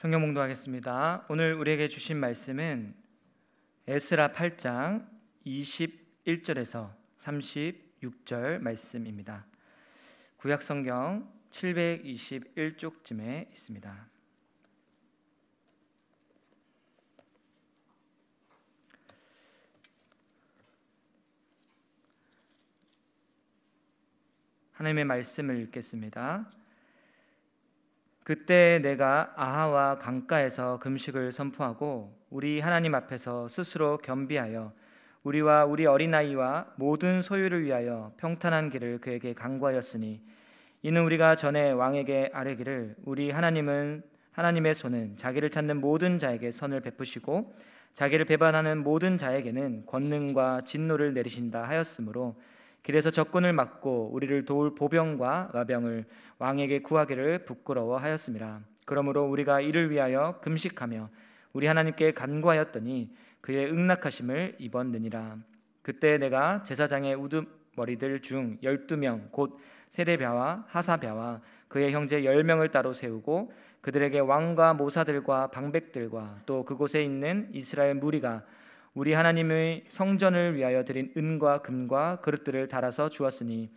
성경 봉독하겠습니다. 오늘 우리에게 주신 말씀은 에스라 8장 21절에서 36절 말씀입니다. 구약 성경 721쪽쯤에 있습니다. 하나님의 말씀을 읽겠습니다. 그때 내가 아하와 강가에서 금식을 선포하고 우리 하나님 앞에서 스스로 겸비하여 우리와 우리 어린아이와 모든 소유를 위하여 평탄한 길을 그에게 강구하였으니 이는 우리가 전에 왕에게 아뢰기를 우리 하나님은 하나님의 손은 자기를 찾는 모든 자에게 선을 베푸시고 자기를 배반하는 모든 자에게는 권능과 진노를 내리신다 하였으므로 길에서 적군을 막고 우리를 도울 보병과 마병을 왕에게 구하기를 부끄러워하였습니다. 그러므로 우리가 이를 위하여 금식하며 우리 하나님께 간구하였더니 그의 응낙하심을 입었느니라. 그때 내가 제사장의 우두머리들 중 12명 곧 세레랴와 하사랴와 그의 형제 10명을 따로 세우고 그들에게 왕과 모사들과 방백들과 또 그곳에 있는 이스라엘 무리가 우리 하나님의 성전을 위하여 드린 은과 금과 그릇들을 달아서 주었으니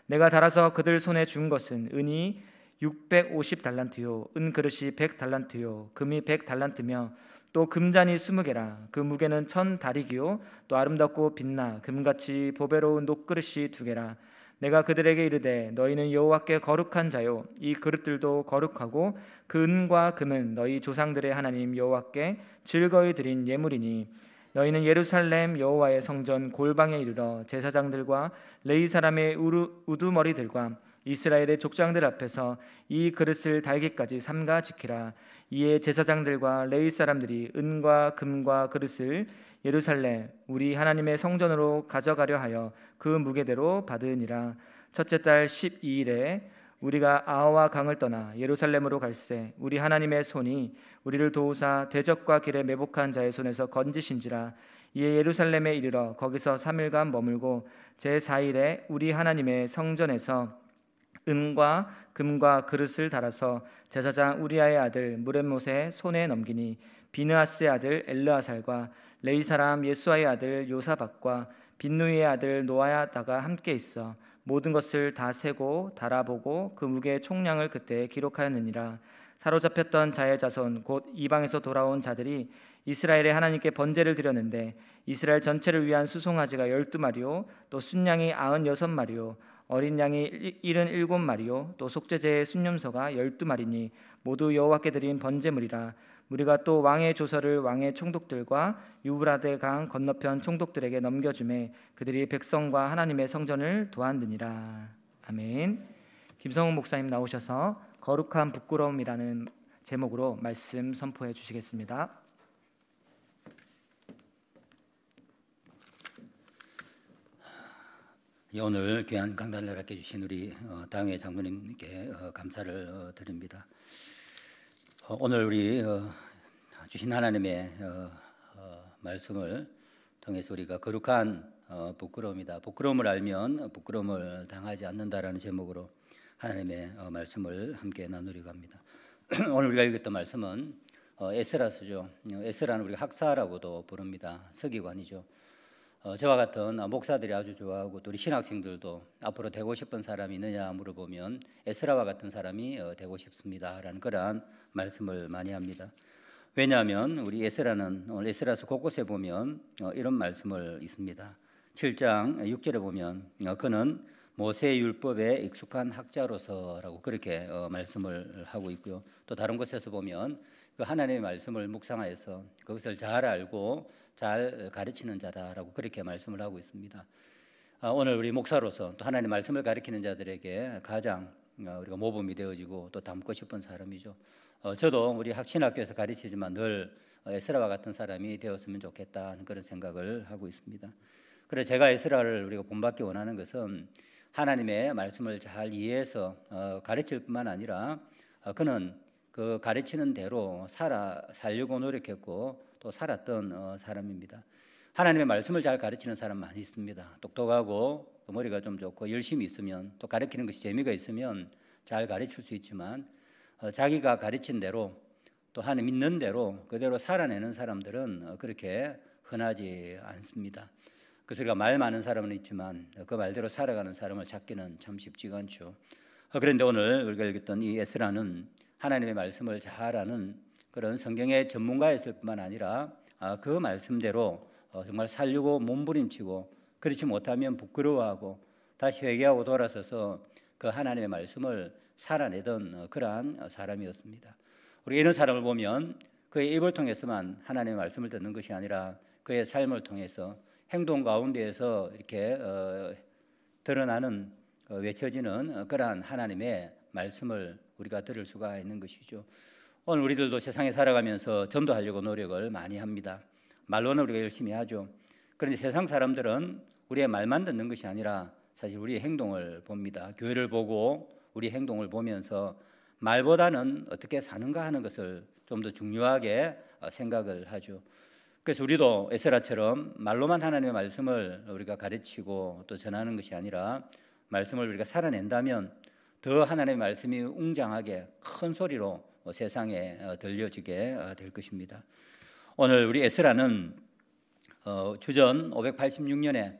내가 달아서 그들 손에 준 것은 은이 650달란트요 은그릇이 100달란트요 금이 100달란트며 또 금잔이 20개라. 그 무게는 1000다리기요 또 아름답고 빛나 금같이 보배로운 녹그릇이 2개라. 내가 그들에게 이르되 너희는 여호와께 거룩한 자요 이 그릇들도 거룩하고 그 은과 금은 너희 조상들의 하나님 여호와께 즐거이 드린 예물이니 너희는 예루살렘 여호와의 성전 골방에 이르러 제사장들과 레위 사람의 우두머리들과 이스라엘의 족장들 앞에서 이 그릇을 달기까지 삼가 지키라. 이에 제사장들과 레위 사람들이 은과 금과 그릇을 예루살렘 우리 하나님의 성전으로 가져가려 하여 그 무게대로 받으니라. 첫째 달 12일에 우리가 아하와 강을 떠나 예루살렘으로 갈새 우리 하나님의 손이 우리를 도우사 대적과 길에 매복한 자의 손에서 건지신지라. 이에 예루살렘에 이르러 거기서 3일간 머물고 제4일에 우리 하나님의 성전에서 은과 금과 그릇을 달아서 제사장 우리아의 아들 무레못의 손에 넘기니 비느하스의 아들 엘르아살과 레위 사람 예수아의 아들 요사박과 빈누이의 아들 노아야다가 함께 있어 모든 것을 다 세고 달아보고 그 무게의 총량을 그때 기록하였느니라. 사로잡혔던 자의 자손 곧 이방에서 돌아온 자들이 이스라엘의 하나님께 번제를 드렸는데 이스라엘 전체를 위한 수송아지가 12마리요 또 순양이 96마리요 어린 양이 77마리요 또 속죄제의 순념소가 12마리니 모두 여호와께 드린 번제물이라. 우리가 또 왕의 조서를 왕의 총독들과 유브라데 강 건너편 총독들에게 넘겨주매 그들이 백성과 하나님의 성전을 도왔느니라. 아멘. 김성훈 목사님 나오셔서 거룩한 부끄러움이라는 제목으로 말씀 선포해 주시겠습니다. 오늘 귀한 강단을 허락해 주신 우리 당회 장로님께 감사를 드립니다. 오늘 우리 주신 하나님의 말씀을 통해서 우리가 거룩한 부끄러움이다. 부끄러움을 알면 부끄러움을 당하지 않는다라는 제목으로 하나님의 말씀을 함께 나누려고 합니다. 오늘 우리가 읽었던 말씀은 에스라서죠. 에스라는 우리가 학사라고도 부릅니다. 서기관이죠. 저와 같은 목사들이 아주 좋아하고 또 우리 신학생들도 앞으로 되고 싶은 사람이 있느냐 물어보면 에스라와 같은 사람이 되고 싶습니다라는 그러한 말씀을 많이 합니다. 왜냐하면 우리 에스라는 오늘 에스라서 곳곳에 보면 이런 말씀을 있습니다. 7장 6절에 보면 그는 모세의 율법에 익숙한 학자로서라고 그렇게 말씀을 하고 있고요. 또 다른 곳에서 보면 그 하나님의 말씀을 묵상하여서 그것을 잘 알고 잘 가르치는 자다라고 그렇게 말씀을 하고 있습니다. 오늘 우리 목사로서 또 하나님의 말씀을 가르치는 자들에게 가장 우리가 모범이 되어지고 또 닮고 싶은 사람이죠. 저도 우리 신학교에서 가르치지만 늘 에스라와 같은 사람이 되었으면 좋겠다는 그런 생각을 하고 있습니다. 그래서 제가 에스라를 우리가 본받기 원하는 것은 하나님의 말씀을 잘 이해해서 가르칠 뿐만 아니라 그는 그 가르치는 대로 살려고 노력했고 또 살았던 사람입니다. 하나님의 말씀을 잘 가르치는 사람 많이 있습니다. 똑똑하고 또 머리가 좀 좋고 열심히 있으면 또 가르치는 것이 재미가 있으면 잘 가르칠 수 있지만 자기가 가르친 대로 또 하나님 믿는 대로 그대로 살아내는 사람들은 그렇게 흔하지 않습니다. 그래서 우리가 말 많은 사람은 있지만 그 말대로 살아가는 사람을 찾기는 참 쉽지가 않죠. 그런데 오늘 우리가 읽었던 이 에스라는 하나님의 말씀을 잘 아는 그런 성경의 전문가였을 뿐만 아니라 그 말씀대로 정말 살려고 몸부림치고 그렇지 못하면 부끄러워하고 다시 회개하고 돌아서서 그 하나님의 말씀을 살아내던 그러한 사람이었습니다. 우리 이런 사람을 보면 그의 입을 통해서만 하나님의 말씀을 듣는 것이 아니라 그의 삶을 통해서 행동 가운데에서 이렇게 드러나는 외쳐지는 그러한 하나님의 말씀을 우리가 들을 수가 있는 것이죠. 오늘 우리들도 세상에 살아가면서 전도하려고 노력을 많이 합니다. 말로는 우리가 열심히 하죠. 그런데 세상 사람들은 우리의 말만 듣는 것이 아니라 사실 우리의 행동을 봅니다. 교회를 보고 우리 행동을 보면서 말보다는 어떻게 사는가 하는 것을 좀 더 중요하게 생각을 하죠. 그래서 우리도 에스라처럼 말로만 하나님의 말씀을 우리가 가르치고 또 전하는 것이 아니라 말씀을 우리가 살아낸다면 더 하나님의 말씀이 웅장하게 큰 소리로 세상에 들려지게 될 것입니다. 오늘 우리 에스라는 주전 586년에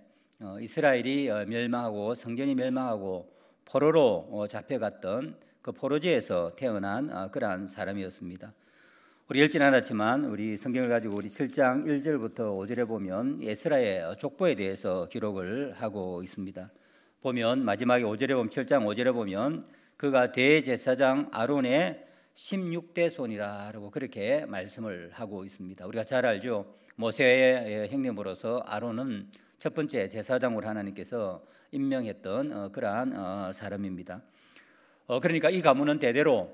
이스라엘이 멸망하고 성전이 멸망하고 포로로 잡혀갔던 그 포로지에서 태어난 그러한 사람이었습니다. 우리 읽진 않았지만 우리 성경을 가지고 우리 7장 1절부터 5절에 보면 에스라의 족보에 대해서 기록을 하고 있습니다. 보면 마지막에 5절에 보면 7장 5절에 보면 그가 대제사장 아론의 16대 손이라고 그렇게 말씀을 하고 있습니다. 우리가 잘 알죠. 모세의 형님으로서 아론은 첫 번째 제사장으로 하나님께서 임명했던 그러한 사람입니다. 그러니까 이 가문은 대대로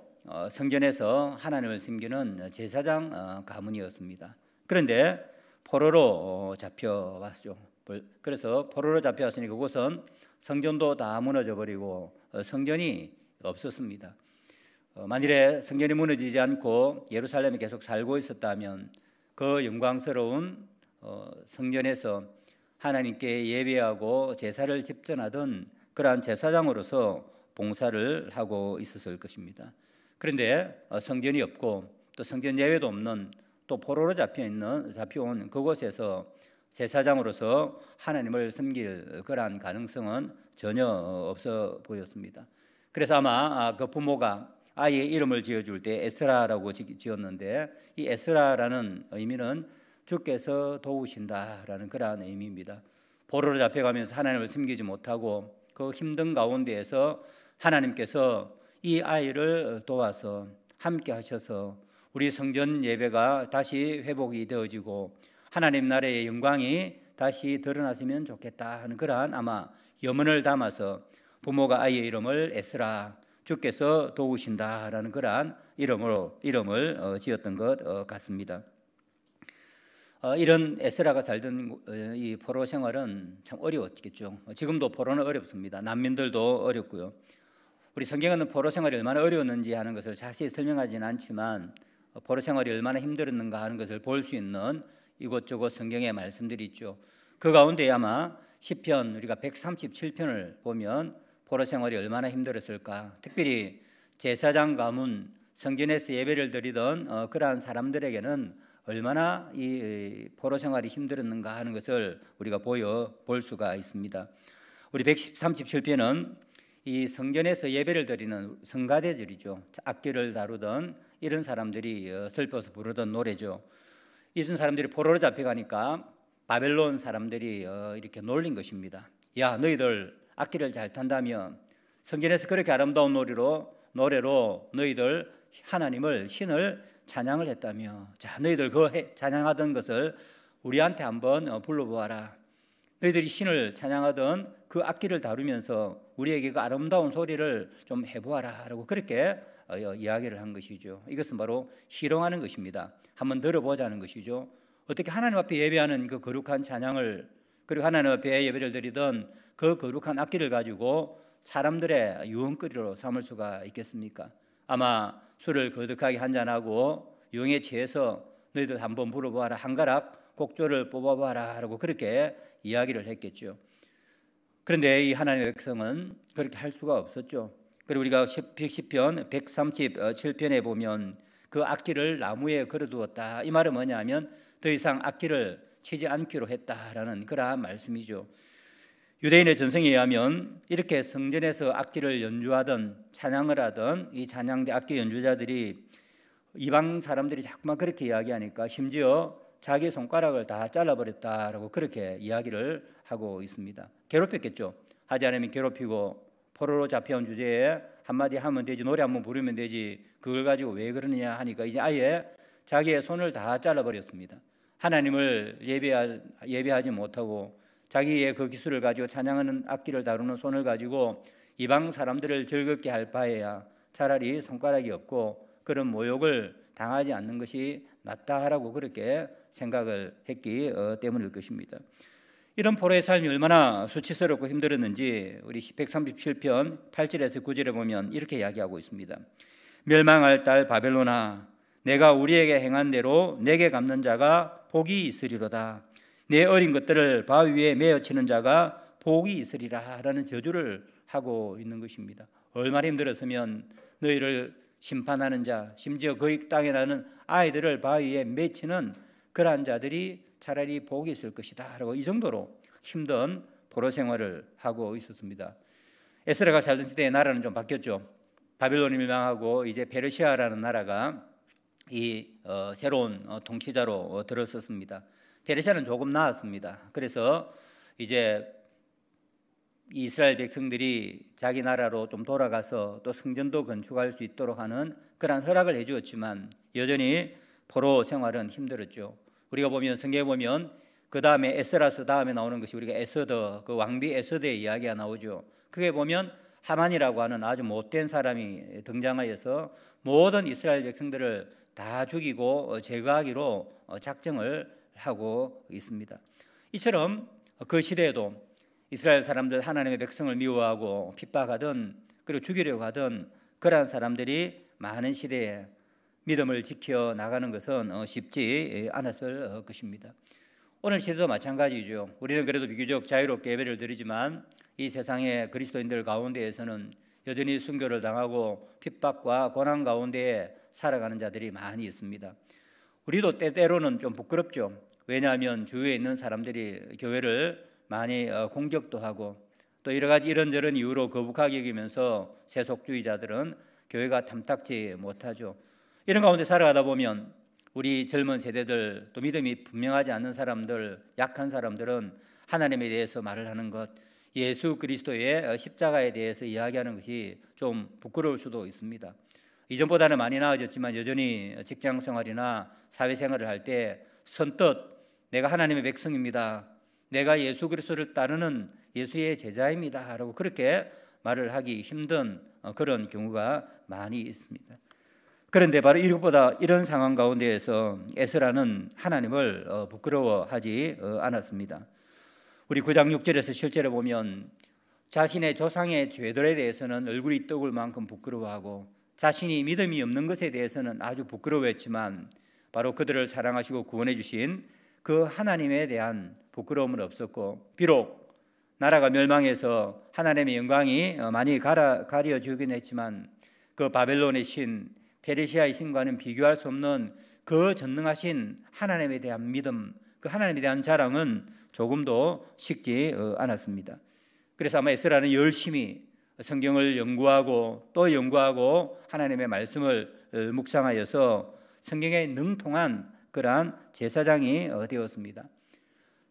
성전에서 하나님을 섬기는 제사장 가문이었습니다. 그런데 포로로 잡혀왔죠. 그래서 포로로 잡혀왔으니 그곳은 성전도 다 무너져 버리고 성전이 없었습니다. 만일에 성전이 무너지지 않고 예루살렘에 계속 살고 있었다면 그 영광스러운 성전에서 하나님께 예배하고 제사를 집전하던 그러한 제사장으로서 봉사를 하고 있었을 것입니다. 그런데 성전이 없고 또 성전 예배도 없는 또 포로로 잡혀온 그곳에서 제사장으로서 하나님을 섬길 그러한 가능성은 전혀 없어 보였습니다. 그래서 아마 그 부모가 아이의 이름을 지어줄 때 에스라라고 지었는데 이 에스라라는 의미는 주께서 도우신다라는 그러한 의미입니다. 포로로 잡혀가면서 하나님을 섬기지 못하고 그 힘든 가운데에서 하나님께서 이 아이를 도와서 함께 하셔서 우리 성전 예배가 다시 회복이 되어지고 하나님 나라의 영광이 다시 드러났으면 좋겠다 하는 그러한 아마 염원을 담아서 부모가 아이의 이름을 에스라 주께서 도우신다라는 그러한 이름을 지었던 것 같습니다. 이런 에스라가 살던 이 포로 생활은 참 어려웠겠죠. 지금도 포로는 어렵습니다. 난민들도 어렵고요. 우리 성경은 포로 생활이 얼마나 어려웠는지 하는 것을 자세히 설명하지는 않지만 포로 생활이 얼마나 힘들었는가 하는 것을 볼 수 있는 이곳저곳 성경의 말씀들이 있죠. 그 가운데 아마 시편 우리가 137편을 보면 포로 생활이 얼마나 힘들었을까. 특별히 제사장 가문 성전에서 예배를 드리던 그러한 사람들에게는 얼마나 이 포로 생활이 힘들었는가 하는 것을 우리가 볼 수가 있습니다. 우리 137편은 이 성전에서 예배를 드리는 성가대절이죠. 악기를 다루던 이런 사람들이 슬퍼서 부르던 노래죠. 이런 사람들이 포로로 잡혀가니까 바벨론 사람들이 이렇게 놀린 것입니다. 야, 너희들 악기를 잘 탄다면 성전에서 그렇게 아름다운 노래로 너희들 하나님을 신을 찬양을 했다며, 자, 너희들 그 찬양하던 것을 우리한테 한번 불러보아라. 너희들이 신을 찬양하던 그 악기를 다루면서 우리에게 그 아름다운 소리를 좀 해보아라 라고 그렇게 이야기를 한 것이죠. 이것은 바로 희롱하는 것입니다. 한번 들어보자는 것이죠. 어떻게 하나님 앞에 예배하는 그 거룩한 찬양을, 그리고 하나님 앞에 예배를 드리던 그 거룩한 악기를 가지고 사람들의 유흥거리로 삼을 수가 있겠습니까? 아마 술을 거득하게 한잔하고 유흥에 취해서 너희들 한번 불어보아라, 한 가락 곡조를 뽑아봐라 라고 그렇게 이야기를 했겠죠. 그런데 이 하나님의 백성은 그렇게 할 수가 없었죠. 그리고 우리가 시편 137편에 보면 그 악기를 나무에 걸어두었다. 이 말은 뭐냐면 더 이상 악기를 치지 않기로 했다라는 그러한 말씀이죠. 유대인의 전성에 의하면 이렇게 성전에서 악기를 연주하던 찬양을 하던 이 찬양대 악기 연주자들이 이방 사람들이 자꾸만 그렇게 이야기하니까 심지어 자기 손가락을 다 잘라버렸다라고 그렇게 이야기를 하고 있습니다. 괴롭혔겠죠. 하지 않으면 괴롭히고 포로로 잡혀온 주제에 한마디 하면 되지, 노래 한번 부르면 되지, 그걸 가지고 왜 그러느냐 하니까 이제 아예 자기의 손을 다 잘라버렸습니다. 하나님을 예배하지 못하고 자기의 그 기술을 가지고 찬양하는 악기를 다루는 손을 가지고 이방 사람들을 즐겁게 할 바에야 차라리 손가락이 없고 그런 모욕을 당하지 않는 것이 낫다라고 그렇게 생각을 했기 때문일 것입니다. 이런 포로의 삶이 얼마나 수치스럽고 힘들었는지 우리 137편 8절에서 9절에 보면 이렇게 이야기하고 있습니다. 멸망할 딸 바벨론아, 내가 우리에게 행한 대로 내게 갚는 자가 복이 있으리로다. 내 어린 것들을 바위 위에 메어치는 자가 복이 있으리라 라는 저주를 하고 있는 것입니다. 얼마나 힘들었으면 너희를 심판하는 자, 심지어 그 땅에 나는 아이들을 바위에 맺히는 그러한 자들이 차라리 복이 있을 것이다 라고 이 정도로 힘든 포로 생활을 하고 있었습니다. 에스라가 살던 시대의 나라는 좀 바뀌었죠. 바빌론이 멸망하고 이제 페르시아라는 나라가 이 새로운 통치자로 들어섰습니다. 페르시아는 조금 나았습니다. 그래서 이제 이스라엘 백성들이 자기 나라로 좀 돌아가서 또 성전도 건축할 수 있도록 하는 그런 허락을 해주었지만 여전히 포로 생활은 힘들었죠. 우리가 보면 성경에 보면 그 다음에 에스라스 다음에 나오는 것이 우리가 에서더, 그 왕비 에서더의 이야기가 나오죠. 그게 보면 하만이라고 하는 아주 못된 사람이 등장하여서 모든 이스라엘 백성들을 다 죽이고 제거하기로 작정을 하고 있습니다. 이처럼 그 시대에도 이스라엘 사람들 하나님의 백성을 미워하고 핍박하던 그리고 죽이려고 하던 그러한 사람들이 많은 시대에 믿음을 지켜 나가는 것은 쉽지 않았을 것입니다. 오늘 시대도 마찬가지죠. 우리는 그래도 비교적 자유롭게 예배를 드리지만 이 세상의 그리스도인들 가운데에서는 여전히 순교를 당하고 핍박과 고난 가운데에 살아가는 자들이 많이 있습니다. 우리도 때때로는 좀 부끄럽죠. 왜냐하면 주위에 있는 사람들이 교회를 많이 공격도 하고 또 여러 가지 이런저런 이유로 거북하게 여기면서 세속주의자들은 교회가 탐탁지 못하죠. 이런 가운데 살아가다 보면 우리 젊은 세대들 또 믿음이 분명하지 않는 사람들, 약한 사람들은 하나님에 대해서 말을 하는 것, 예수 그리스도의 십자가에 대해서 이야기하는 것이 좀 부끄러울 수도 있습니다. 이전보다는 많이 나아졌지만 여전히 직장 생활이나 사회생활을 할 때 선뜻 내가 하나님의 백성입니다, 내가 예수 그리스도를 따르는 예수의 제자입니다 라고 그렇게 말을 하기 힘든 그런 경우가 많이 있습니다. 그런데 바로 이것보다 이런 상황 가운데에서 에스라는 하나님을 부끄러워하지 않았습니다. 우리 9장 6절에서 실제로 보면 자신의 조상의 죄들에 대해서는 얼굴이 떡을 만큼 부끄러워하고 자신이 믿음이 없는 것에 대해서는 아주 부끄러워했지만 바로 그들을 사랑하시고 구원해 주신 그 하나님에 대한 부끄러움은 없었고, 비록 나라가 멸망해서 하나님의 영광이 많이 가려지긴 했지만 그 바벨론의 신, 페르시아의 신과는 비교할 수 없는 그 전능하신 하나님에 대한 믿음, 그 하나님에 대한 자랑은 조금도 식지 않았습니다. 그래서 아마 에스라는 열심히 성경을 연구하고 또 연구하고 하나님의 말씀을 묵상하여서 성경에 능통한 그러한 제사장이 되었습니다.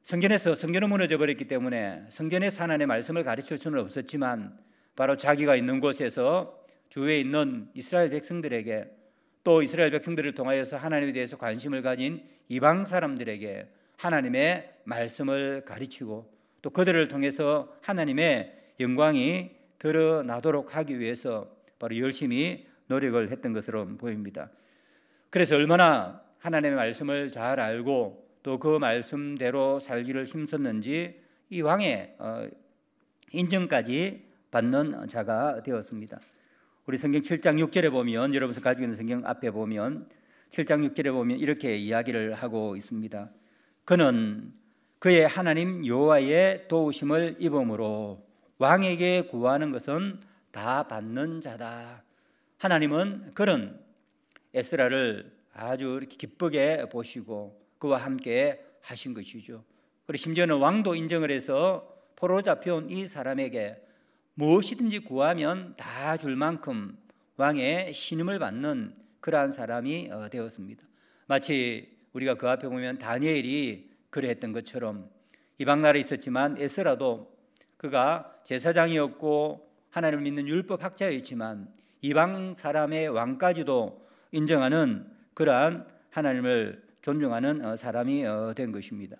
성전은 무너져 버렸기 때문에 성전에서 하나님의 말씀을 가르칠 수는 없었지만 바로 자기가 있는 곳에서 주위에 있는 이스라엘 백성들에게 또 이스라엘 백성들을 통하여서 하나님에 대해서 관심을 가진 이방 사람들에게 하나님의 말씀을 가르치고 또 그들을 통해서 하나님의 영광이 드러나도록 하기 위해서 바로 열심히 노력을 했던 것으로 보입니다. 그래서 얼마나 하나님의 말씀을 잘 알고 또 그 말씀대로 살기를 힘썼는지 이 왕의 인정까지 받는 자가 되었습니다. 우리 성경 7장 6절에 보면, 여러분들 가지고 있는 성경 앞에 보면 7장 6절에 보면 이렇게 이야기를 하고 있습니다. 그는 그의 하나님 여호와의 도우심을 입음으로 왕에게 구하는 것은 다 받는 자다. 하나님은 그런 에스라를 아주 이렇게 기쁘게 보시고 그와 함께 하신 것이죠. 그리고 심지어는 왕도 인정을 해서 포로 잡혀온 이 사람에게 무엇이든지 구하면 다 줄 만큼 왕의 신임을 받는 그러한 사람이 되었습니다. 마치 우리가 그 앞에 보면 다니엘이 그랬던 것처럼 이방 나라에 있었지만 에스라도 그가 제사장이었고 하나님을 믿는 율법 학자였지만 이방 사람의 왕까지도 인정하는 그러한 하나님을 존중하는 사람이 된 것입니다.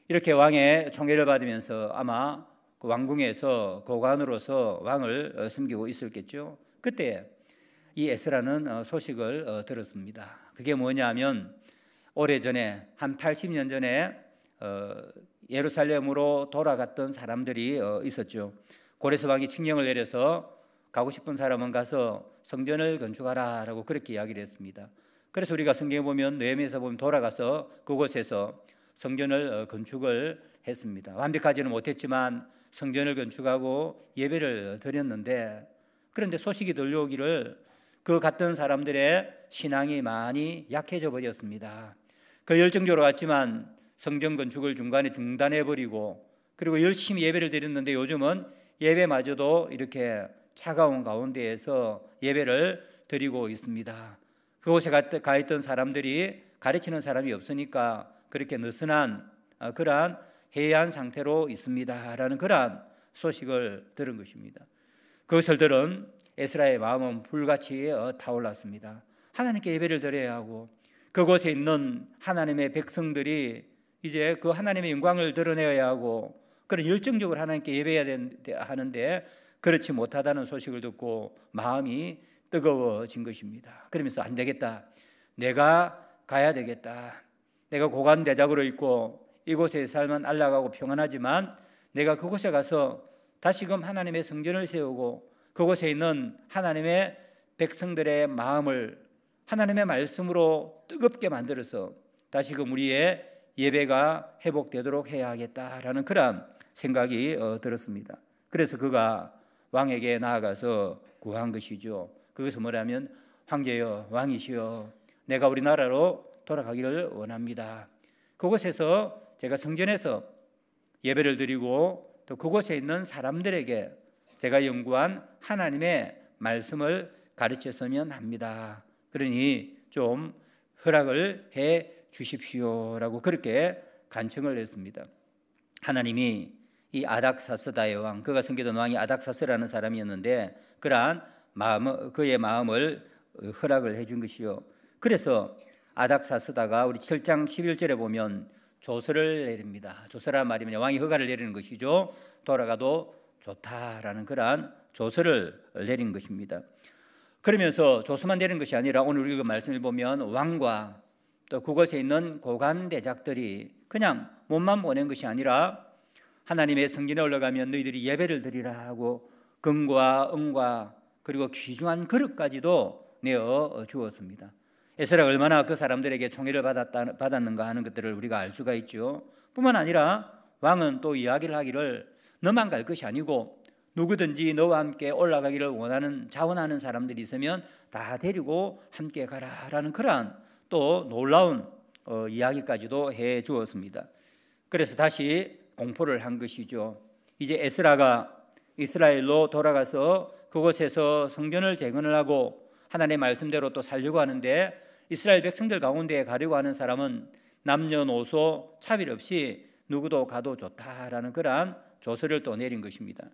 이렇게 왕의 총애를 받으면서 아마 그 왕궁에서 고관으로서 왕을 섬기고 있었겠죠. 그때 이 에스라는 소식을 들었습니다. 그게 뭐냐면 오래전에 한 80년 전에 예루살렘으로 돌아갔던 사람들이 있었죠. 고레스 왕이 칙령을 내려서 가고 싶은 사람은 가서 성전을 건축하라 라고 그렇게 이야기를 했습니다. 그래서 우리가 성경에 보면 느헤미야서 보면 돌아가서 그곳에서 성전을 건축을 했습니다. 완벽하지는 못했지만 성전을 건축하고 예배를 드렸는데, 그런데 소식이 들려오기를 그 갔던 사람들의 신앙이 많이 약해져 버렸습니다. 그 열정적으로 갔지만 성전 건축을 중간에 중단해버리고, 그리고 열심히 예배를 드렸는데 요즘은 예배마저도 이렇게 차가운 가운데에서 예배를 드리고 있습니다. 그곳에 가 있던 사람들이 가르치는 사람이 없으니까 그렇게 느슨한 그러한 해이한 상태로 있습니다 라는 그러한 소식을 들은 것입니다. 그것을 들은 에스라의 마음은 불같이 타올랐습니다. 하나님께 예배를 드려야 하고 그곳에 있는 하나님의 백성들이 이제 그 하나님의 영광을 드러내야 하고 그런 열정적으로 하나님께 예배해야 하는데 그렇지 못하다는 소식을 듣고 마음이 뜨거워진 것입니다. 그러면서 안 되겠다, 내가 가야 되겠다, 내가 고관대작으로 있고 이곳에 살면 안락하고 평안하지만 내가 그곳에 가서 다시금 하나님의 성전을 세우고 그곳에 있는 하나님의 백성들의 마음을 하나님의 말씀으로 뜨겁게 만들어서 다시금 우리의 예배가 회복되도록 해야 하겠다라는 그런 생각이 들었습니다. 그래서 그가 왕에게 나아가서 구한 것이죠. 그것은 뭐냐면 황제여, 왕이시여, 내가 우리나라로 돌아가기를 원합니다. 그곳에서 제가 성전에서 예배를 드리고 또 그곳에 있는 사람들에게 제가 연구한 하나님의 말씀을 가르쳤으면 합니다. 그러니 좀 허락을 해 주십시오라고 그렇게 간청을 했습니다. 하나님이 이 아닥사스다의 왕, 그가 섬기던 왕이 아닥사스라는 사람이었는데 그러한 그의 마음을 허락을 해준 것이요. 그래서 아닥사스다가 우리 7장 11절에 보면 조서를 내립니다. 조서란 말이면 왕이 허가를 내리는 것이죠. 돌아가도 좋다라는 그러한 조서를 내린 것입니다. 그러면서 조서만 내린 것이 아니라 오늘 우리가 말씀을 보면 왕과 또 그곳에 있는 고관대작들이 그냥 몸만 보낸 것이 아니라 하나님의 성전에 올라가면 너희들이 예배를 드리라 하고 금과 은과 그리고 귀중한 그릇까지도 내어 주었습니다. 에스라가 얼마나 그 사람들에게 총애를 받았는가 하는 것들을 우리가 알 수가 있죠. 뿐만 아니라 왕은 또 이야기를 하기를 너만 갈 것이 아니고 누구든지 너와 함께 올라가기를 원하는 자원하는 사람들이 있으면 다 데리고 함께 가라라는 그러한 또 놀라운 이야기까지도 해 주었습니다. 그래서 다시 공포를 한 것이죠. 이제 에스라가 이스라엘로 돌아가서 그곳에서 성전을 재건을 하고 하나님의 말씀대로 또 살려고 하는데 이스라엘 백성들 가운데 가려고 하는 사람은 남녀노소 차별 없이 누구도 가도 좋다라는 그러한 조서를 또 내린 것입니다.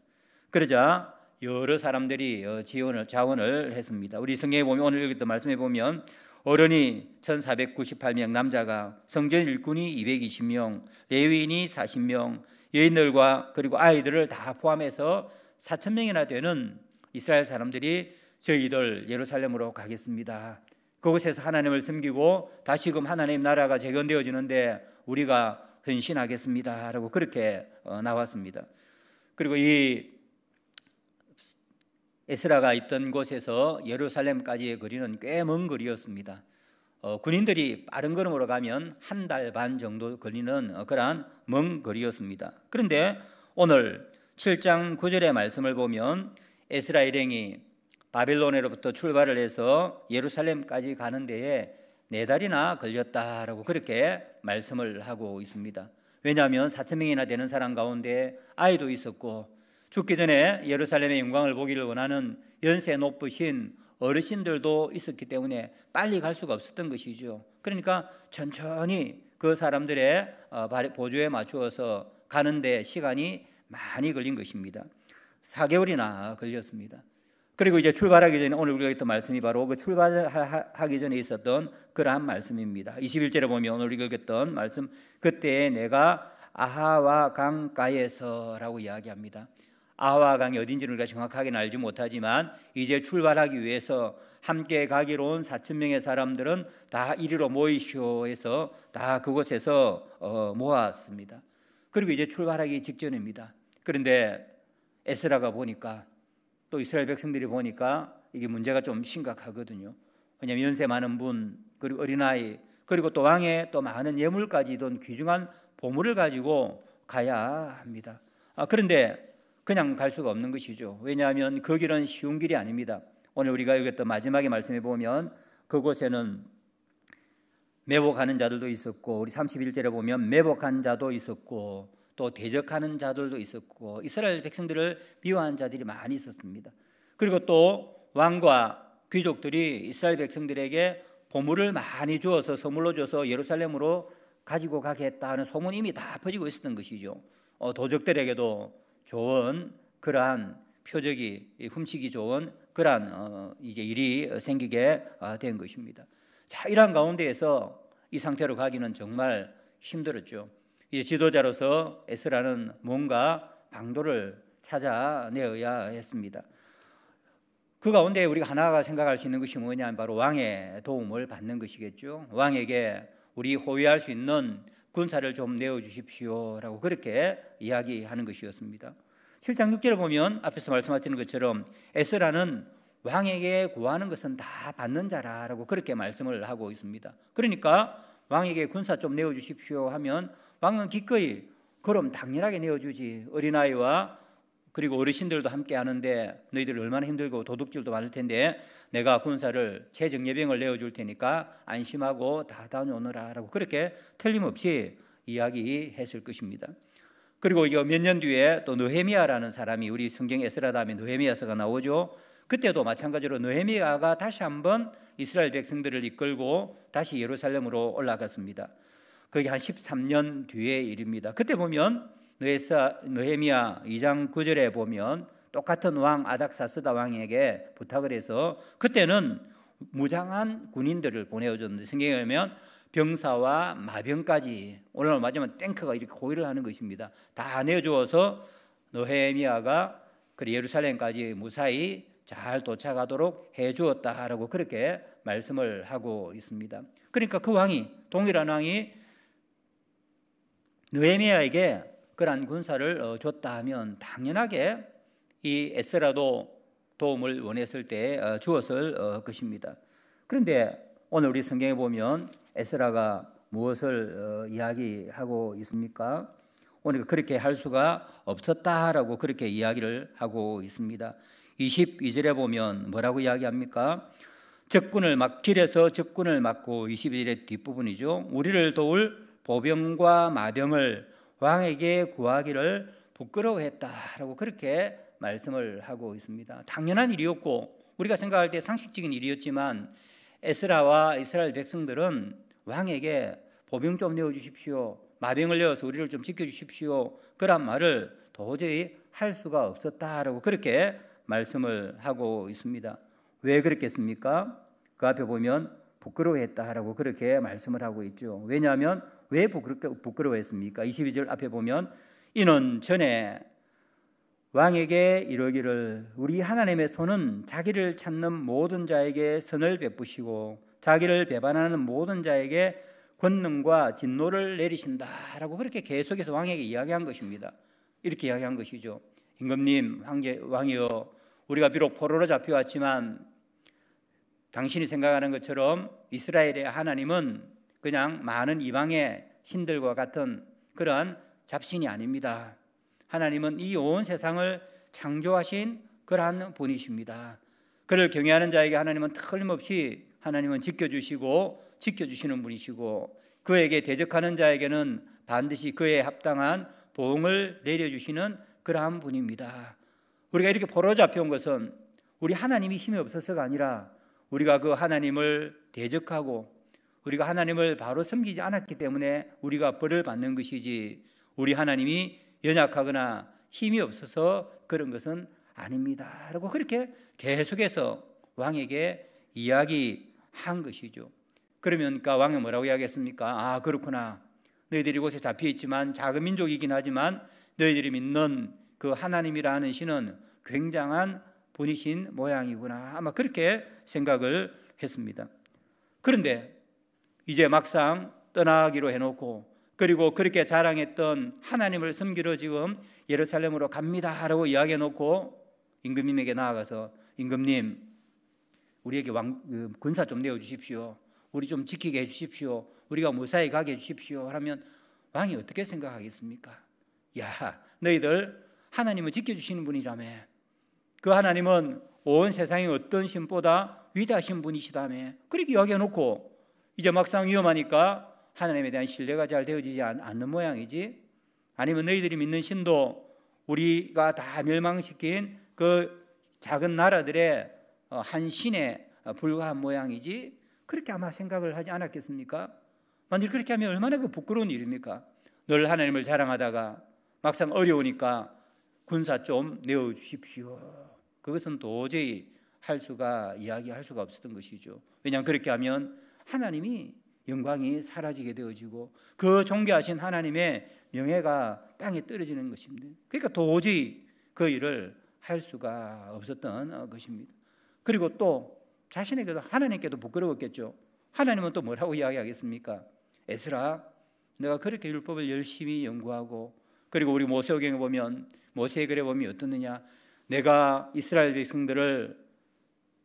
그러자 여러 사람들이 자원을 했습니다. 우리 성경에 보면 오늘 읽었던 말씀에 보면 어른이 1498명, 남자가, 성전 일꾼이 220명, 레위인이 40명, 여인들과 그리고 아이들을 다 포함해서 4,000명이나 되는 이스라엘 사람들이 저희들 예루살렘으로 가겠습니다. 그곳에서 하나님을 섬기고 다시금 하나님 나라가 재건되어지는데 우리가 헌신하겠습니다 라고 그렇게 나왔습니다. 그리고 이 에스라가 있던 곳에서 예루살렘까지의 거리는 꽤 먼 거리였습니다. 군인들이 빠른 걸음으로 가면 1달 반 정도 걸리는 그러한 먼 거리였습니다. 그런데 오늘 7장 9절의 말씀을 보면 에스라 일행이 바빌론으로부터 출발을 해서 예루살렘까지 가는 데에 4달이나 걸렸다라고 그렇게 말씀을 하고 있습니다. 왜냐하면 4,000명이나 되는 사람 가운데 아이도 있었고 죽기 전에 예루살렘의 영광을 보기를 원하는 연세 높으신 어르신들도 있었기 때문에 빨리 갈 수가 없었던 것이죠. 그러니까 천천히 그 사람들의 보조에 맞추어서 가는데 시간이 많이 걸린 것입니다. 4개월이나 걸렸습니다. 그리고 이제 출발하기 전에 오늘 우리가 읽었던 말씀이 바로 그 출발하기 전에 있었던 그러한 말씀입니다. 21절에 보면 오늘 읽었던 말씀, 그때 내가 아하와 강가에서라고 이야기합니다. 아하와 강이 어딘지는 우리가 정확하게는 알지 못하지만 이제 출발하기 위해서 함께 가기로 온 4,000명의 사람들은 다 이리로 모이시오 해서 다 그곳에서 모았습니다. 그리고 이제 출발하기 직전입니다. 그런데 에스라가 보니까 또 이스라엘 백성들이 보니까 이게 문제가 좀 심각하거든요. 왜냐하면 연세 많은 분, 그리고 어린아이, 그리고 또 왕의 또 많은 예물까지 돈 귀중한 보물을 가지고 가야 합니다. 그런데 그냥 갈 수가 없는 것이죠. 왜냐하면 그 길은 쉬운 길이 아닙니다. 오늘 우리가 읽었던 마지막에 말씀해 보면 그곳에는 매복하는 자들도 있었고, 우리 31절에 보면 매복한 자도 있었고 또 대적하는 자들도 있었고 이스라엘 백성들을 미워하는 자들이 많이 있었습니다. 그리고 또 왕과 귀족들이 이스라엘 백성들에게 보물을 많이 주어서 선물로 줘서 예루살렘으로 가지고 가겠다 하는 소문이 이미 다 퍼지고 있었던 것이죠. 도적들에게도 좋은 그러한 표적이 훔치기 좋은 그러한 이제 일이 생기게 된 것입니다. 자, 이러한 가운데에서 이 상태로 가기는 정말 힘들었죠. 이 지도자로서 에스라는 뭔가 방도를 찾아내어야 했습니다. 그 가운데 우리가 하나가 생각할 수 있는 것이 뭐냐면 바로 왕의 도움을 받는 것이겠죠. 왕에게 우리 호위할 수 있는 군사를 좀 내어주십시오라고 그렇게 이야기하는 것이었습니다. 7장 6절에 보면 앞에서 말씀하시는 것처럼 에스라는 왕에게 구하는 것은 다 받는 자라라고 그렇게 말씀을 하고 있습니다. 그러니까 왕에게 군사 좀 내어주십시오 하면 왕은 기꺼이 그럼 당연하게 내어주지. 어린아이와 그리고 어르신들도 함께 하는데 너희들 얼마나 힘들고 도둑질도 많을 텐데 내가 군사를 최정예병을 내어줄 테니까 안심하고 다 다녀오너라 라고 그렇게 틀림없이 이야기했을 것입니다. 그리고 이거 몇 년 뒤에 또 느헤미야라는 사람이 우리 성경 에스라 다음에 느헤미야서가 나오죠. 그때도 마찬가지로 느헤미야가 다시 한번 이스라엘 백성들을 이끌고 다시 예루살렘으로 올라갔습니다. 그게 한 13년 뒤의 일입니다. 그때 보면 느헤미야 2장 9절에 보면 똑같은 왕 아닥사스다 왕에게 부탁을 해서 그때는 무장한 군인들을 보내줬는데 성경에 보면 병사와 마병까지 오늘 맞으면 탱크가 이렇게 호위를 하는 것입니다. 다 내어주어서 느헤미야가 예루살렘까지 무사히 잘 도착하도록 해주었다라고 그렇게 말씀을 하고 있습니다. 그러니까 그 왕이 동일한 왕이 느헤미야에게 그러한 군사를 줬다 하면 당연하게 이 에스라도 도움을 원했을 때 주었을 것입니다. 그런데 오늘 우리 성경에 보면 에스라가 무엇을 이야기하고 있습니까? 오늘 그렇게 할 수가 없었다라고 그렇게 이야기를 하고 있습니다. 22절에 보면 뭐라고 이야기합니까? 길에서 적군을 막고 22절의 뒷부분이죠. 우리를 도울 보병과 마병을 왕에게 구하기를 부끄러워했다라고 그렇게 말씀을 하고 있습니다. 당연한 일이었고 우리가 생각할 때 상식적인 일이었지만 에스라와 이스라엘 백성들은 왕에게 보병 좀 내어주십시오, 마병을 내어서 우리를 좀 지켜주십시오 그런 말을 도저히 할 수가 없었다라고 그렇게 말씀을 하고 있습니다. 왜 그랬겠습니까? 그 앞에 보면 부끄러워했다라고 그렇게 말씀을 하고 있죠. 왜냐하면 왜 부끄러워했습니까? 22절 앞에 보면 이는 전에 왕에게 이르기를 우리 하나님의 손은 자기를 찾는 모든 자에게 선을 베푸시고 자기를 배반하는 모든 자에게 권능과 진노를 내리신다라고 그렇게 계속해서 왕에게 이야기한 것입니다. 이렇게 이야기한 것이죠. 임금님, 왕이여, 우리가 비록 포로로 잡혀왔지만 당신이 생각하는 것처럼 이스라엘의 하나님은 그냥 많은 이방의 신들과 같은 그러한 잡신이 아닙니다. 하나님은 이 온 세상을 창조하신 그러한 분이십니다. 그를 경외하는 자에게 하나님은 틀림없이 하나님은 지켜주시고 지켜주시는 분이시고, 그에게 대적하는 자에게는 반드시 그에 합당한 보응을 내려주시는 그러한 분입니다. 우리가 이렇게 포로잡혀 온 것은 우리 하나님이 힘이 없어서가 아니라 우리가 그 하나님을 대적하고 우리가 하나님을 바로 섬기지 않았기 때문에 우리가 벌을 받는 것이지, 우리 하나님이 연약하거나 힘이 없어서 그런 것은 아닙니다 라고 그렇게 계속해서 왕에게 이야기한 것이죠. 그러니까 왕은 뭐라고 이야기했습니까? 그렇구나, 너희들이 이곳에 잡혀 있지만 작은 민족이긴 하지만 너희들이 믿는 그 하나님이라는 신은 굉장한 분이신 모양이구나, 아마 그렇게 생각을 했습니다. 그런데 이제 막상 떠나기로 해놓고, 그리고 그렇게 자랑했던 하나님을 섬기러 지금 예루살렘으로 갑니다 라고 이야기해놓고 임금님에게 나아가서, 임금님, 우리에게 군사 좀 내어주십시오, 우리 좀 지키게 해주십시오, 우리가 무사히 가게 해주십시오 하면 왕이 어떻게 생각하겠습니까? 야, 너희들 하나님은 지켜주시는 분이라며, 그 하나님은 온 세상의 어떤 신보다 위대하신 분이시다며, 그렇게 이야기해놓고 이제 막상 위험하니까 하나님에 대한 신뢰가 잘 되어지지 않는 모양이지, 아니면 너희들이 믿는 신도 우리가 다 멸망시킨 그 작은 나라들의 한 신에 불과한 모양이지, 그렇게 아마 생각을 하지 않았겠습니까? 만일 그렇게 하면 얼마나 그 부끄러운 일입니까? 늘 하나님을 자랑하다가 막상 어려우니까 군사 좀 내어주십시오, 그것은 도저히 이야기할 수가 없었던 것이죠. 왜냐하면 그렇게 하면 하나님이 영광이 사라지게 되어지고 그 존귀하신 하나님의 명예가 땅에 떨어지는 것입니다. 그러니까 도저히 그 일을 할 수가 없었던 것입니다. 그리고 또 자신에게도 하나님께도 부끄러웠겠죠. 하나님은 또 뭐라고 이야기하겠습니까? 에스라, 내가 그렇게 율법을 열심히 연구하고, 그리고 우리 모세오경에 보면, 모세의 글에 보면 어떻느냐, 내가 이스라엘 백성들을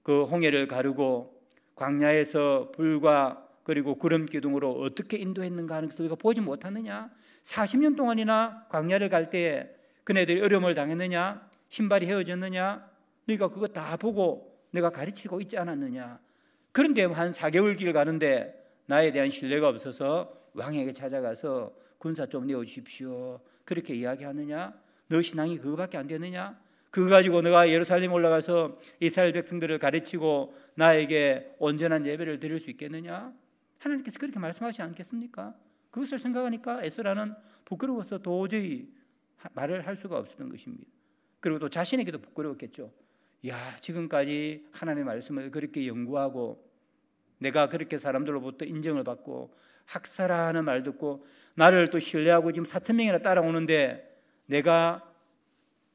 그 홍해를 가르고 광야에서 불과 그리고 구름 기둥으로 어떻게 인도했는가 하는 것을 우리가 보지 못하느냐? 40년 동안이나 광야를 갈 때에 그네들이 어려움을 당했느냐? 신발이 헤어졌느냐? 너희가 그거 다 보고 내가 가르치고 있지 않았느냐? 그런데 한 4개월 길 가는데 나에 대한 신뢰가 없어서 왕에게 찾아가서 군사 좀 내어주십시오, 그렇게 이야기하느냐? 너 신앙이 그거밖에 안 되느냐? 그거 가지고 너가 예루살렘 올라가서 이스라엘 백성들을 가르치고 나에게 온전한 예배를 드릴 수 있겠느냐? 하나님께서 그렇게 말씀하시지 않겠습니까? 그것을 생각하니까 에스라는 부끄러워서 도저히 말을 할 수가 없었던 것입니다. 그리고 또 자신에게도 부끄러웠겠죠. 야, 지금까지 하나님의 말씀을 그렇게 연구하고 내가 그렇게 사람들로부터 인정을 받고 학사라는 말 듣고 나를 또 신뢰하고 지금 4,000명이나 따라오는데 내가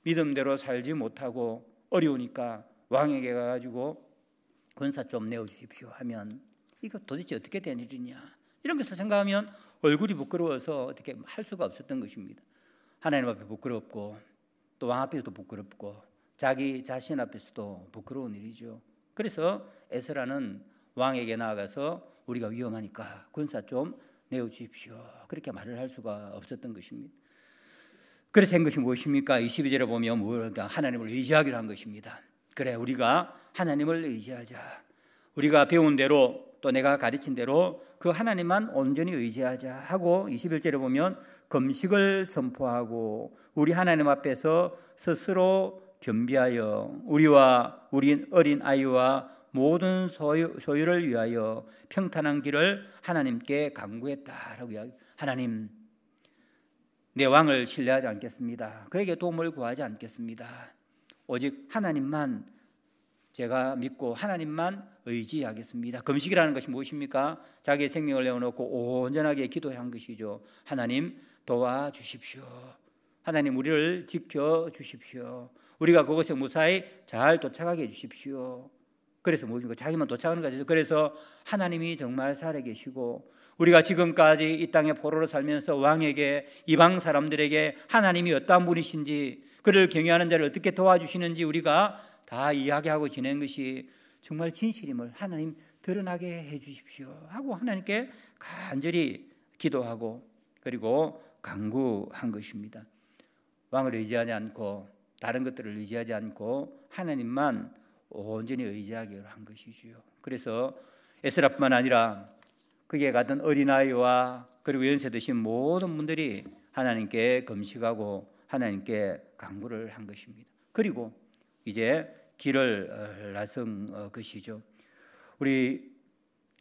믿음대로 살지 못하고 어려우니까 왕에게 가가지고 군사 좀 내어주십시오 하면 이거 도대체 어떻게 된 일이냐, 이런 것을 생각하면 얼굴이 부끄러워서 어떻게 할 수가 없었던 것입니다. 하나님 앞에 부끄럽고 또 왕 앞에서도 부끄럽고 자기 자신 앞에서도 부끄러운 일이죠. 그래서 에스라는 왕에게 나아가서 우리가 위험하니까 군사 좀 내어주십시오, 그렇게 말을 할 수가 없었던 것입니다. 그래서 한 것이 무엇입니까? 22절에 보면 하나님을 의지하기로 한 것입니다. 그래, 우리가 하나님을 의지하자, 우리가 배운 대로 또 내가 가르친 대로 그 하나님만 온전히 의지하자 하고, 21절에 보면 금식을 선포하고 우리 하나님 앞에서 스스로 겸비하여 우리와 우리 어린 아이와 모든 소유를 위하여 평탄한 길을 하나님께 간구했다라고 이야기. 하나님, 내 왕을 신뢰하지 않겠습니다. 그에게 도움을 구하지 않겠습니다. 오직 하나님만 제가 믿고 하나님만 의지하겠습니다. 금식이라는 것이 무엇입니까? 자기의 생명을 내어놓고 온전하게 기도한 것이죠. 하나님 도와주십시오. 하나님 우리를 지켜주십시오. 우리가 그곳에 무사히 잘 도착하게 해주십시오. 그래서 뭡니까? 자기만 도착하는 것이죠. 그래서 하나님이 정말 살아계시고 우리가 지금까지 이 땅에 포로로 살면서 왕에게, 이방 사람들에게 하나님이 어떠한 분이신지, 그를 경외하는 자를 어떻게 도와주시는지 우리가 다 이야기하고 지낸 것이 정말 진실임을 하나님 드러나게 해주십시오 하고 하나님께 간절히 기도하고 그리고 간구한 것입니다. 왕을 의지하지 않고 다른 것들을 의지하지 않고 하나님만 온전히 의지하기로 한 것이지요. 그래서 에스라뿐만 아니라 거기에 가던 어린아이와 그리고 연세 드신 모든 분들이 하나님께 금식하고 하나님께 간구를 한 것입니다. 그리고 이제 길을 나선 것이죠. 우리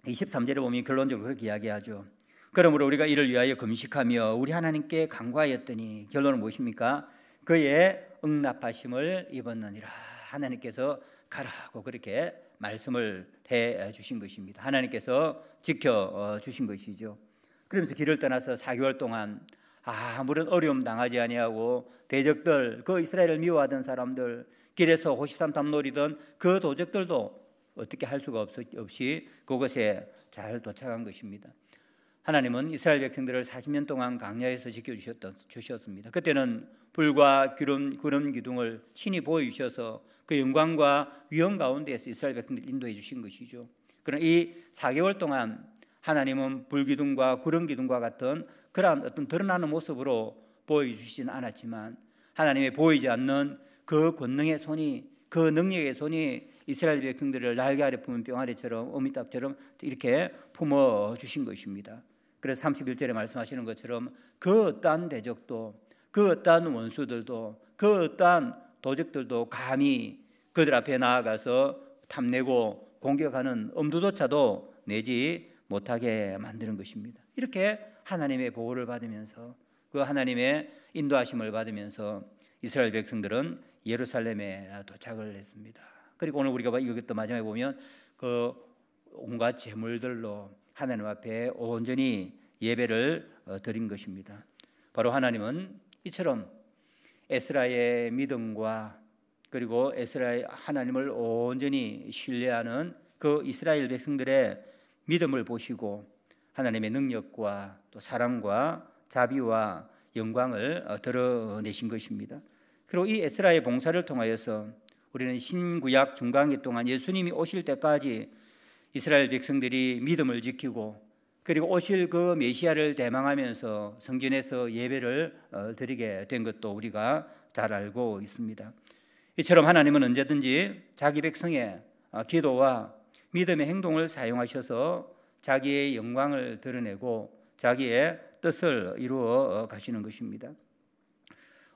23절에 보면 결론적으로 그렇게 이야기하죠. 그러므로 우리가 이를 위하여 금식하며 우리 하나님께 간구하였더니 결론은 무엇입니까? 그의 응답하심을 입었느니라. 하나님께서 가라고 그렇게 말씀을 해 주신 것입니다. 하나님께서 지켜 주신 것이죠. 그러면서 길을 떠나서 4개월 동안 아무런 어려움 당하지 아니하고 대적들, 그 이스라엘을 미워하던 사람들, 길에서 호시탐탐 노리던 그 도적들도 어떻게 할 수가 없이 그곳에 잘 도착한 것입니다. 하나님은 이스라엘 백성들을 40년 동안 광야에서 지켜주셨습니다. 그때는 불과 구름 기둥을 친히 보여주셔서 그 영광과 위엄 가운데에서 이스라엘 백성들을 인도해 주신 것이죠. 그러나 이 4개월 동안 하나님은 불기둥과 구름 기둥과 같은 그러한 어떤 드러나는 모습으로 보여주시진 않았지만 하나님의 보이지 않는 그 권능의 손이, 그 능력의 손이 이스라엘 백성들을 날개 아래 품은 병아리처럼 어미닭처럼 이렇게 품어주신 것입니다. 그래서 31절에 말씀하시는 것처럼 그 어떠한 대적도, 그 어떠한 원수들도, 그 어떠한 도적들도 감히 그들 앞에 나아가서 탐내고 공격하는 엄두조차도 내지 못하게 만드는 것입니다. 이렇게 하나님의 보호를 받으면서 그 하나님의 인도하심을 받으면서 이스라엘 백성들은 예루살렘에 도착을 했습니다. 그리고 오늘 우리가 이것도 마지막에 보면 그 온갖 제물들로 하나님 앞에 온전히 예배를 드린 것입니다. 바로 하나님은 이처럼 에스라의 믿음과 그리고 에스라의 하나님을 온전히 신뢰하는 그 이스라엘 백성들의 믿음을 보시고 하나님의 능력과 또 사랑과 자비와 영광을 드러내신 것입니다. 그리고 이 에스라의 봉사를 통하여서 우리는 신구약 중간기 동안 예수님이 오실 때까지 이스라엘 백성들이 믿음을 지키고 그리고 오실 그 메시아를 대망하면서 성전에서 예배를 드리게 된 것도 우리가 잘 알고 있습니다. 이처럼 하나님은 언제든지 자기 백성의 기도와 믿음의 행동을 사용하셔서 자기의 영광을 드러내고 자기의 뜻을 이루어 가시는 것입니다.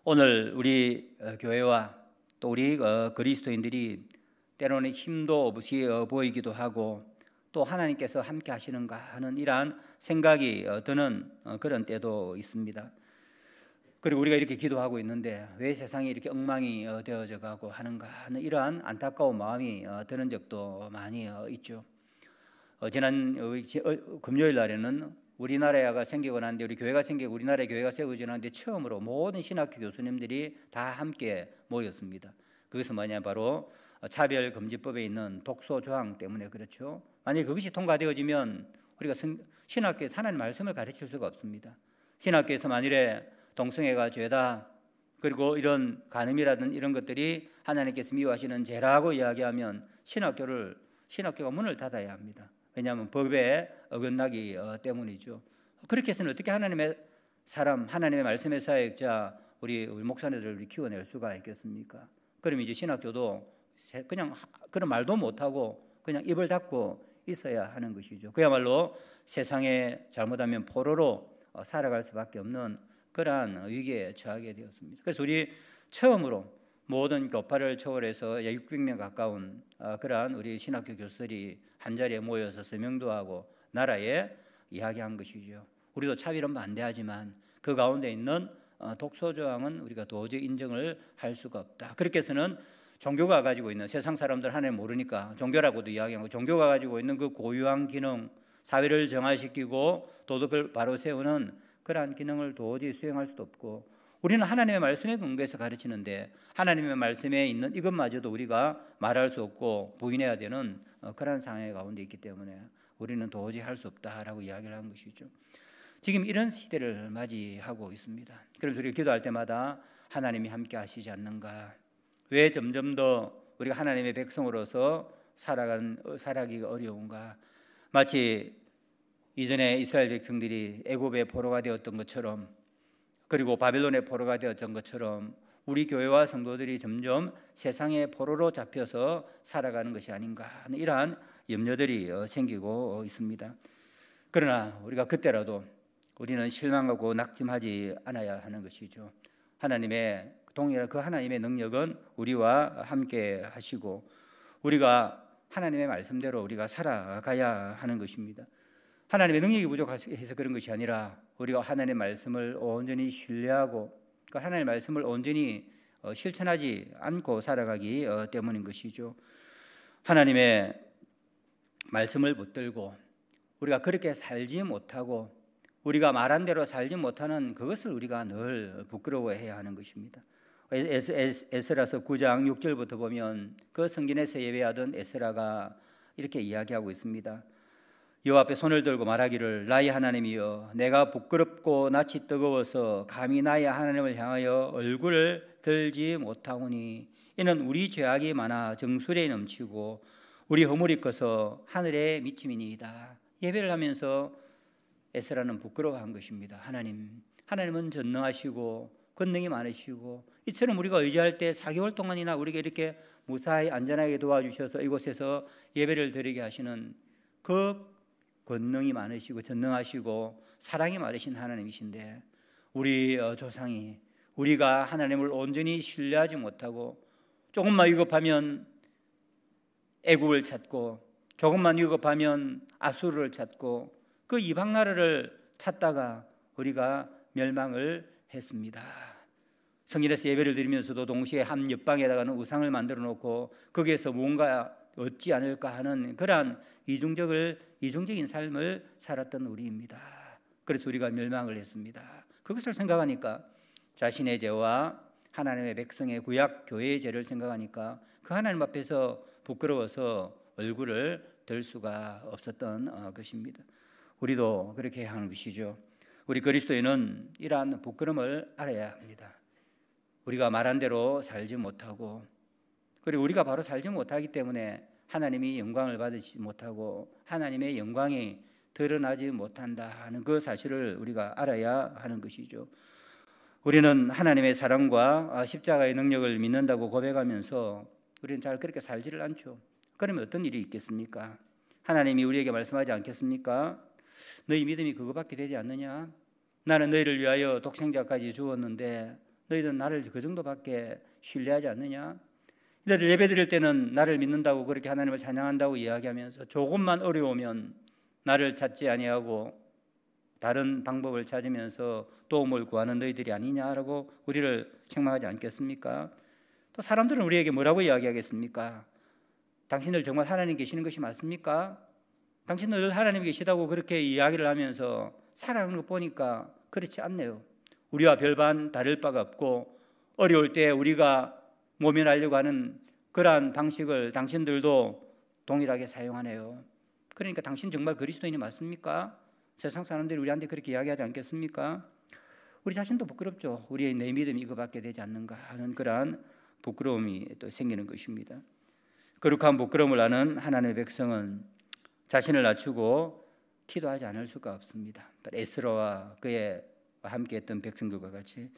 오늘 우리 교회와 또 우리 그리스도인들이 때로는 힘도 없이 보이기도 하고 또 하나님께서 함께 하시는가 하는 이러한 생각이 드는 그런 때도 있습니다. 그리고 우리가 이렇게 기도하고 있는데 왜 세상이 이렇게 엉망이 되어져 가고 하는가 하는 이러한 안타까운 마음이 드는 적도 많이 있죠. 지난 금요일 날에는 우리나라가 생기고 났는데 우리 교회가 생기고 우리나라의 교회가 세워지고 났는데 처음으로 모든 신학교 교수님들이 다 함께 모였습니다. 그것은 뭐냐 바로 차별금지법에 있는 독소 조항 때문에 그렇죠. 만약에 그것이 통과되어지면 우리가 신학교에서 하나님의 말씀을 가르칠 수가 없습니다. 신학교에서 만일에 동성애가 죄다 그리고 이런 간음이라든 이런 것들이 하나님께서 미워하시는 죄라고 이야기하면 신학교가 문을 닫아야 합니다. 왜냐하면 법에 어긋나기 때문이죠. 그렇게 해서는 어떻게 하나님의 사람, 하나님의 말씀의 사역자 우리 목사님들을 키워낼 수가 있겠습니까? 그럼 이제 신학교도 그냥 그런 말도 못하고 그냥 입을 닫고 있어야 하는 것이죠. 그야말로 세상에 잘못하면 포로로 살아갈 수밖에 없는 그러한 위기에 처하게 되었습니다. 그래서 우리 처음으로 모든 교파를 초월해서 600명 가까운 그러한 우리 신학교 교수들이 한자리에 모여서 서명도하고 나라에 이야기한 것이죠. 우리도 차별은 반대하지만 그 가운데 있는 독소조항은 우리가 도저히 인정을 할 수가 없다. 그렇게 해서는 종교가 가지고 있는 세상 사람들 하나님 모르니까 종교라고도 이야기하고 종교가 가지고 있는 그 고유한 기능, 사회를 정화시키고 도덕을 바로 세우는 그러한 기능을 도저히 수행할 수도 없고 우리는 하나님의 말씀에 근거해서 가르치는데 하나님의 말씀에 있는 이것마저도 우리가 말할 수 없고 부인해야 되는 그러한 상황 가운데 있기 때문에 우리는 도저히 할 수 없다라고 이야기를 한 것이죠. 지금 이런 시대를 맞이하고 있습니다. 그래서 우리가 기도할 때마다 하나님이 함께 하시지 않는가? 왜 점점 더 우리가 하나님의 백성으로서 살아가기가 어려운가? 마치 이전에 이스라엘 백성들이 애굽의 포로가 되었던 것처럼 그리고 바벨론의 포로가 되었던 것처럼 우리 교회와 성도들이 점점 세상의 포로로 잡혀서 살아가는 것이 아닌가 하는 이러한 염려들이 생기고 있습니다. 그러나 우리가 그때라도 우리는 실망하고 낙심하지 않아야 하는 것이죠. 하나님의 동일한 그 하나님의 능력은 우리와 함께 하시고 우리가 하나님의 말씀대로 우리가 살아가야 하는 것입니다. 하나님의 능력이 부족해서 그런 것이 아니라 우리가 하나님의 말씀을 온전히 신뢰하고 그 하나님의 말씀을 온전히 실천하지 않고 살아가기 때문인 것이죠. 하나님의 말씀을 붙들고 우리가 그렇게 살지 못하고 우리가 말한 대로 살지 못하는 그것을 우리가 늘 부끄러워해야 하는 것입니다. 에스라서 9장 6절부터 보면 그 성전에서 예배하던 에스라가 이렇게 이야기하고 있습니다. 여호와 앞에 손을 들고 말하기를 나의 하나님이여 내가 부끄럽고 낯이 뜨거워서 감히 나의 하나님을 향하여 얼굴을 들지 못하오니 이는 우리 죄악이 많아 정수리에 넘치고 우리 허물이 커서 하늘에 미침이니이다. 예배를 하면서 에스라는 부끄러워한 것입니다. 하나님은 전능하시고 권능이 많으시고 이처럼 우리가 의지할 때 4개월 동안이나 우리에게 이렇게 무사히 안전하게 도와주셔서 이곳에서 예배를 드리게 하시는 그 권능이 많으시고 전능하시고 사랑이 많으신 하나님이신데 우리 조상이 우리가 하나님을 온전히 신뢰하지 못하고 조금만 위급하면 애국을 찾고 조금만 위급하면 아수르를 찾고 그 이방 나라를 찾다가 우리가 멸망을 했습니다. 성전에서 예배를 드리면서도 동시에 한 옆방에다가는 우상을 만들어 놓고 거기에서 뭔가 얻지 않을까 하는 그러한 이중적인 삶을 살았던 우리입니다. 그래서 우리가 멸망을 했습니다. 그것을 생각하니까 자신의 죄와 하나님의 백성의 구약 교회의 죄를 생각하니까 그 하나님 앞에서 부끄러워서 얼굴을 들 수가 없었던 것입니다. 우리도 그렇게 해야 하는 것이죠. 우리 그리스도인은 이러한 부끄러움을 알아야 합니다. 우리가 말한 대로 살지 못하고 그리고 우리가 바로 살지 못하기 때문에 하나님이 영광을 받으시지 못하고 하나님의 영광이 드러나지 못한다 하는 그 사실을 우리가 알아야 하는 것이죠. 우리는 하나님의 사랑과 십자가의 능력을 믿는다고 고백하면서 우리는 잘 그렇게 살지를 않죠. 그러면 어떤 일이 있겠습니까? 하나님이 우리에게 말씀하지 않겠습니까? 너희 믿음이 그거밖에 되지 않느냐? 나는 너희를 위하여 독생자까지 주었는데 너희들은 나를 그 정도밖에 신뢰하지 않느냐? 너희들 예배 드릴 때는 나를 믿는다고 그렇게 하나님을 찬양한다고 이야기하면서 조금만 어려우면 나를 찾지 아니하고 다른 방법을 찾으면서 도움을 구하는 너희들이 아니냐라고 우리를 책망하지 않겠습니까? 또 사람들은 우리에게 뭐라고 이야기하겠습니까? 당신들 정말 하나님 계시는 것이 맞습니까? 당신들 하나님 계시다고 그렇게 이야기를 하면서 살아가는 거 보니까 그렇지 않네요. 우리와 별반 다를 바가 없고 어려울 때 우리가 모면하려고 하는 그러한 방식을 당신들도 동일하게 사용하네요. 그러니까 당신 정말 그리스도인이 맞습니까? 세상 사람들이 우리한테 그렇게 이야기하지 않겠습니까? 우리 자신도 부끄럽죠. 우리의 내 믿음이 이거밖에 되지 않는가 하는 그러한 부끄러움이 또 생기는 것입니다. 거룩한 부끄러움을 아는 하나님의 백성은 자신을 낮추고 기도하지 않을 수가 없습니다. 에스라와 그의 함께했던 백성들과 같이.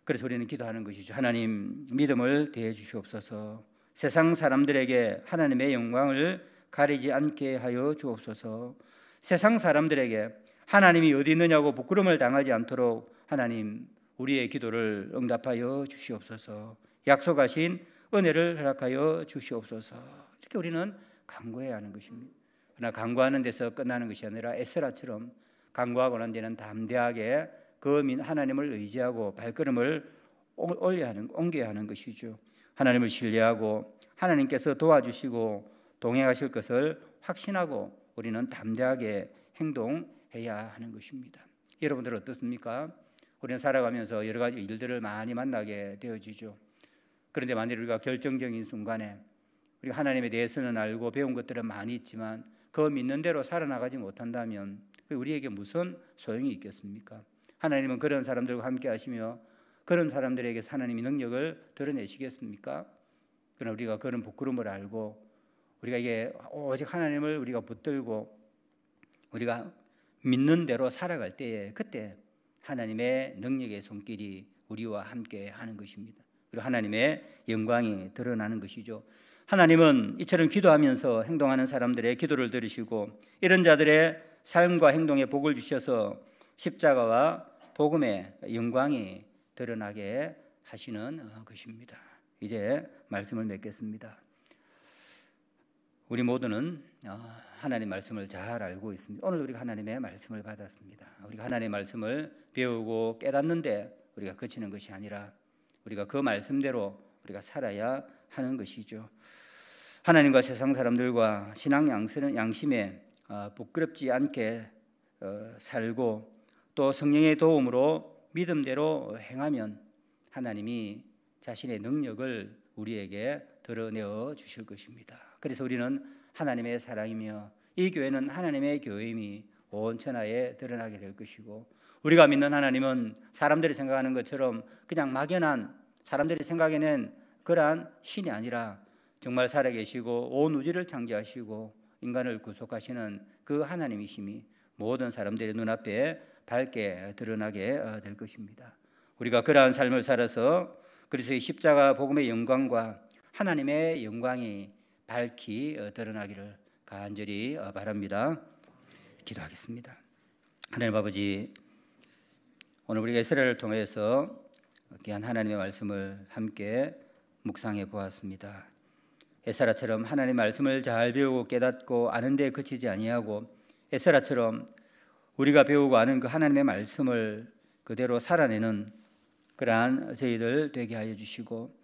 그래서 우리는 기도하는 것이죠. 하나님 믿음을 대해 주시옵소서. 세상 사람들에게 하나님의 영광을 가리지 않게 하여 주옵소서. 세상 사람들에게 하나님이 어디 있느냐고 부끄러움을 당하지 않도록 하나님 우리의 기도를 응답하여 주시옵소서. 약속하신 은혜를 허락하여 주시옵소서. 이렇게 우리는 간구해야 하는 것입니다. 그러나 간구하는 데서 끝나는 것이 아니라 에스라처럼 간구하고 난 뒤에는 담대하게 그 하나님을 의지하고 발걸음을 옮겨야 하는 것이죠. 하나님을 신뢰하고 하나님께서 도와주시고 동행하실 것을 확신하고 우리는 담대하게 행동해야 하는 것입니다. 여러분들 어떻습니까? 우리는 살아가면서 여러 가지 일들을 많이 만나게 되어지죠. 그런데 만일 우리가 결정적인 순간에 우리가 하나님에 대해서는 알고 배운 것들은 많이 있지만 그 믿는 대로 살아나가지 못한다면 우리에게 무슨 소용이 있겠습니까? 하나님은 그런 사람들과 함께 하시며 그런 사람들에게 하나님이 능력을 드러내시겠습니까? 그러나 우리가 그런 부끄러움을 알고 우리가 이게 오직 하나님을 우리가 붙들고 우리가 믿는 대로 살아갈 때에 그때 하나님의 능력의 손길이 우리와 함께 하는 것입니다. 그리고 하나님의 영광이 드러나는 것이죠. 하나님은 이처럼 기도하면서 행동하는 사람들의 기도를 들으시고 이런 자들의 삶과 행동에 복을 주셔서 십자가와 복음의 영광이 드러나게 하시는 것입니다. 이제 말씀을 맺겠습니다. 우리 모두는 하나님 말씀을 잘 알고 있습니다. 오늘 우리가 하나님의 말씀을 받았습니다. 우리가 하나님의 말씀을 배우고 깨닫는데 우리가 그치는 것이 아니라 우리가 그 말씀대로 우리가 살아야 하는 것이죠. 하나님과 세상 사람들과 신앙 양심에 부끄럽지 않게 살고 또 성령의 도움으로 믿음대로 행하면 하나님이 자신의 능력을 우리에게 드러내어 주실 것입니다. 그래서 우리는 하나님의 사랑이며 이 교회는 하나님의 교회임이 온 천하에 드러나게 될 것이고 우리가 믿는 하나님은 사람들이 생각하는 것처럼 그냥 막연한 사람들이 생각에는 그러한 신이 아니라 정말 살아계시고 온 우주를 창조하시고 인간을 구속하시는 그 하나님이심이 모든 사람들의 눈앞에 밝게 드러나게 될 것입니다. 우리가 그러한 삶을 살아서 그리스도의 십자가 복음의 영광과 하나님의 영광이 밝히 드러나기를 간절히 바랍니다. 기도하겠습니다. 하나님 아버지, 오늘 우리가 에스라를 통해서 귀한 하나님의 말씀을 함께 묵상해 보았습니다. 에스라처럼 하나님의 말씀을 잘 배우고 깨닫고 아는 데 그치지 아니하고 에스라처럼 우리가 배우고 아는 그 하나님의 말씀을 그대로 살아내는 그러한 저희들 되게 하여 주시고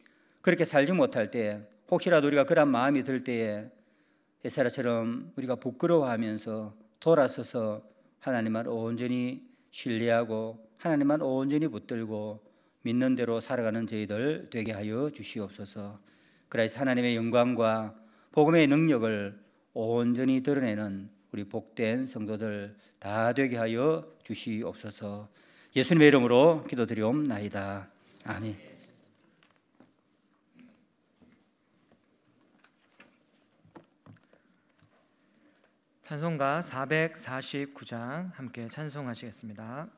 그렇게 살지 못할 때 혹시라도 우리가 그런 마음이 들 때에 에스라처럼 우리가 부끄러워하면서 돌아서서 하나님만 온전히 신뢰하고 하나님만 온전히 붙들고 믿는 대로 살아가는 저희들 되게 하여 주시옵소서. 그래서 하나님의 영광과 복음의 능력을 온전히 드러내는 우리 복된 성도들 다 되게 하여 주시옵소서. 예수님의 이름으로 기도드리옵나이다. 아멘. 찬송가 449장 함께 찬송하시겠습니다.